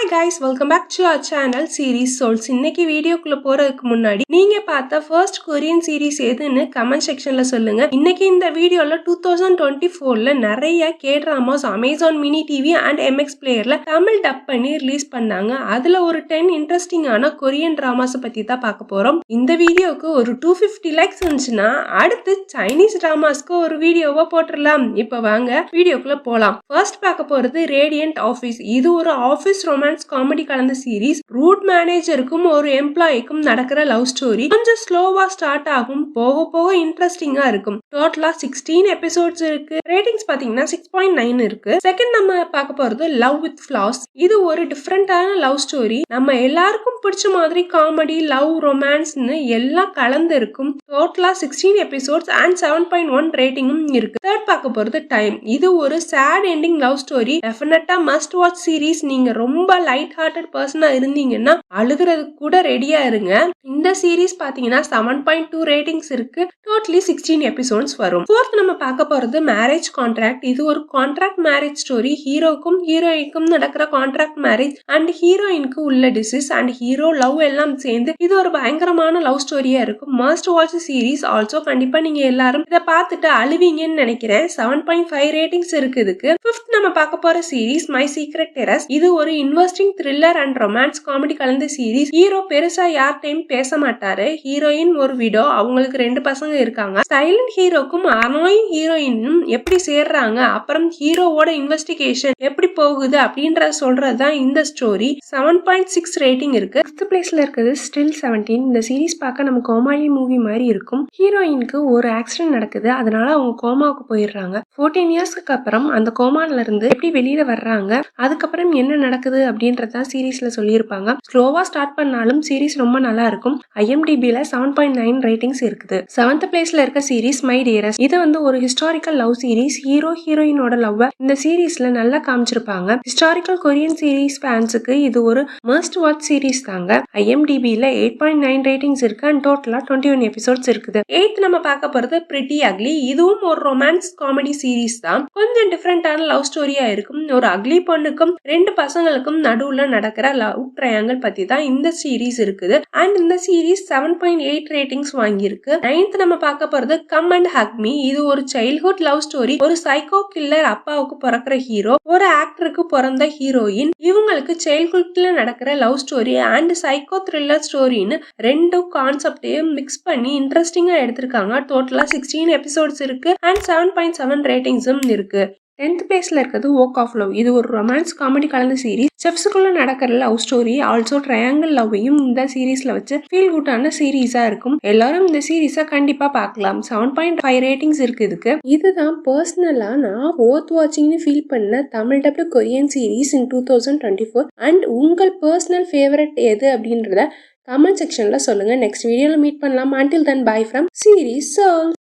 Hi guys, welcome back to our channel series souls. இன்னைக்கு வீடியோக்குள்ள போறதுக்கு முன்னாடி நீங்க பார்த்த ஃபர்ஸ்ட் கொரியன் சீரீஸ் எதுன்னு கமெண்ட் செக்ஷன்ல சொல்லுங்க. இன்னைக்கு இந்த வீடியோல 2024ல நிறைய K-dramas Amazon mini TV and MX பிளேயர்ல தமிழ் டப் பண்ணி ரிலீஸ் பண்ணாங்க. அதுல ஒரு 10 இன்ட்ரெஸ்டிங்கான கொரியன் டிராமாஸ் பத்தி தான் பார்க்க போறோம். இந்த வீடியோக்கு ஒரு 250 லைக்ஸ் வந்துச்சுன்னா அடுத்து சைனீஸ் டிராமாஸ்க்கு ஒரு வீடியோவா போட்டுடலாம். இப்ப வாங்க வீடியோக்குள்ள போலாம். ஃபர்ஸ்ட் பார்க்க போறது ரேடியன்ட் ஆபீஸ். இது ஒரு ஆபீஸ் ரொமான்ஸ் காமெடி கலந்த சீரீஸ். ரூட் மேனேஜருக்கும் ஒரு எம்ப்ளாய்க்கும் நடக்கிற லவ் ஸ்டோரி. கொஞ்சம் ஸ்லோவா ஸ்டார்ட் ஆகும், போக போக இன்ட்ரெஸ்டிங்கா இருக்கும். டோட்டலா 16 எபிசோட்ஸ் இருக்கு. ரேட்டிங்ஸ் பாத்தீங்கன்னா 6.9 இருக்கு. செகண்ட் நம்ம பார்க்க போறது லவ் வித் ஃபிளாஸ். இது ஒரு டிஃப்ரெண்டான லவ் ஸ்டோரி. நம்ம எல்லாருக்கும் பிடிச்ச மாதிரி காமெடி, லவ், ரொமான்ஸ்னு எல்லாம் கலந்து இருக்கும். டோட்டலா 16 எபிசோட்ஸ் அண்ட் 7.1 ரேட்டிங்கும் இருக்கு. தேர்ட் பார்க்க போறது டைம். இது ஒரு சேட் எண்டிங் லவ் ஸ்டோரி. டெஃபினட்டா மஸ்ட் வாட்ச் சீரீஸ். நீங்க ரொம்ப லைட் ஹார்ட்டட் பர்சனா இருந்தீங்கன்னா அழுகிறதுக்கு கூட ரெடியா இருங்க. இந்த சீரீஸ் பாத்தீங்கன்னா 7.2 ரேட்டிங்ஸ் இருக்கு. டோட்டலி 16 எபிசோட்ஸ் வரும். ஃபோர்த் நம்ம பார்க்க போறது மேரேஜ் கான்ட்ராக்ட். இது ஒரு கான்ட்ராக்ட் மேரேஜ் ஸ்டோரி. ஹீரோக்கும் ஹீரோயினுக்கும் நடக்கிற கான்ட்ராக்ட் மேரேஜ் அண்ட் ஹீரோயினுக்கு உள்ள டிசீஸ் அண்ட் ஹீரோ லவ் எல்லாம் சேர்ந்து இது ஒரு பயங்கரமான லவ் ஸ்டோரியா இருக்கும். Must watch series. ஆல்சோ கண்டிப்பா நீங்க எல்லாரும் இதை பார்த்துட்டு அழுவீங்கன்னு நினைக்கிறேன். 7.5 ரேட்டிங்ஸ் இருக்கு இதுக்கு. ஃபிஃப்த் நம்ம பார்க்க போற சீரீஸ் மை சீக்ரெட் டெரஸ். இது ஒரு investing thriller and romance comedy கலந்த சீரீஸ். ஹீரோ பெருசா யார்டையும் பேச மாட்டாரு. ஹீரோயின் ஒரு விடோ, அவங்களுக்கு 2 பசங்க இருக்காங்க. சைலண்ட் ஹீரோக்கும் அனோயிங் ஹீரோயினும் எப்படி சேர்றாங்க, அப்புறம் ஹீரோவோட இன்வெஸ்டிகேஷன் எப்படி போகுது அப்படின்றத சொல்றதுதான் இந்த ஸ்டோரி. 7.6 ரேட்டிங் இருக்கு. 5th பிளேஸ்ல இருக்குது ஸ்டில் 17. இந்த சீரீஸ் பார்க்க நம்ம கோமாளி மூவி மாதிரி இருக்கும். ஹீரோயினுக்கு ஒரு ஆக்சிடென்ட் நடக்குது, அதனால அவங்க கோமாவுக்கு போயிடுறாங்க. 14 இயர்ஸ்க்கு அப்புறம் அந்த கோமால இருந்து எப்படி வெளியில வர்றாங்க, அதுக்கப்புறம் என்ன நடக்குது அப்படின்றத சீரீஸ்ல சொல்லியிருப்பாங்க. ஸ்லோவா ஸ்டார்ட் பண்ணாலும் சீரீஸ் ரொம்ப நல்லா இருக்கும். IMDbல 7.9 ரேட்டிங்ஸ் இருக்குது. 7th பிளேஸ்ல இருக்க சீரீஸ் மை டியரஸ்ட். இது வந்து ஒரு ஹிஸ்டாரிக்கல் லவ் சீரீஸ். ஹீரோ ஹீரோயினோட லவ் இந்த சீரீஸ்ல நல்லா காமிச்சிருப்பாங்க. ஹிஸ்டாரிக்கல் கொரியன் சீரீஸ் ஃபேன்ஸுக்கு இது ஒரு மஸ்ட் வாட்ச் சீரீஸ் தாங்க. IMDbல 8.9 ரேட்டிங்ஸ் இருக்கு அண்ட் டோட்டலா 21 எபிசோட்ஸ் இருக்குது. 8th நம்ம பார்க்க போறது பிரிட்டி அக்லி. இதுவும் ஒரு ரொமான்ஸ் காமெடி சீரீஸ் தான். கொஞ்சம் டிஃப்ரெண்டான லவ் ஸ்டோரியா இருக்கும். ஒரு அக்லி பொண்ணுக்கும் 2 பசங்களுக்கும் நடுவுல நடக்கிற லவ் ட்ரையாங்கிள் பத்தி தான் இந்த சீரீஸ் இருக்குது. அண்ட் இந்த சீரீஸ் 7.8 ரேட்டிங்ஸ் வாங்கியிருக்கு. 9th நம்ம பார்க்க போறது கம் அண்ட் ஹக் மீ. இது ஒரு சைல்ட்ஹுட் லவ் ஸ்டோரி. ஒரு சைக்கோ கில்லர் அப்பாவுக்கு பிறக்கிற ஹீரோ, ஒரு ஆக்டருக்கு பிறந்த ஹீரோயின். இவங்களுக்கு சைல்ட்ஹுட்ல நடக்கிற love story and psycho thriller ஸ்டோரின்னு 2 கான்செப்டையும் மிக்ஸ் பண்ணி இன்ட்ரெஸ்டிங்கா எடுத்திருக்காங்க. டோட்டலா 16 எபிசோட்ஸ் இருக்கு அண்ட் 7.7 ரேட்டிங்ஸும் இருக்கு. 10th பிளேஸ்ல இருக்கிறது ஒர்க் ஆஃப் லவ். இது ஒரு ரொமான்ஸ் காமெடி கலந்த சீரீஸ். செஃப்ஸுக்குள்ள நடக்கிற லவ் ஸ்டோரி, ஆல்சோ ட்ரையாங்கிள் லவ்வையும் இந்த சீரீஸ்ல வச்சு ஃபீல் குட்டான சீரீஸா இருக்கும். எல்லாரும் இந்த சீரீஸை கண்டிப்பா பார்க்கலாம். 7.5 ரேட்டிங்ஸ் இருக்கு இதுக்கு. இதுதான் பர்சனலா நான் ஒர்த் வாட்சிங்னு ஃபீல் பண்ண Tamil dubbed Korean series in 2024. And உங்கள் பர்சனல் ஃபேவரட் எது அப்படின்றத கமெண்ட் செக்ஷன்ல சொல்லுங்க. நெக்ஸ்ட் வீடியோல மீட் பண்ணலாம். until then bye from series souls.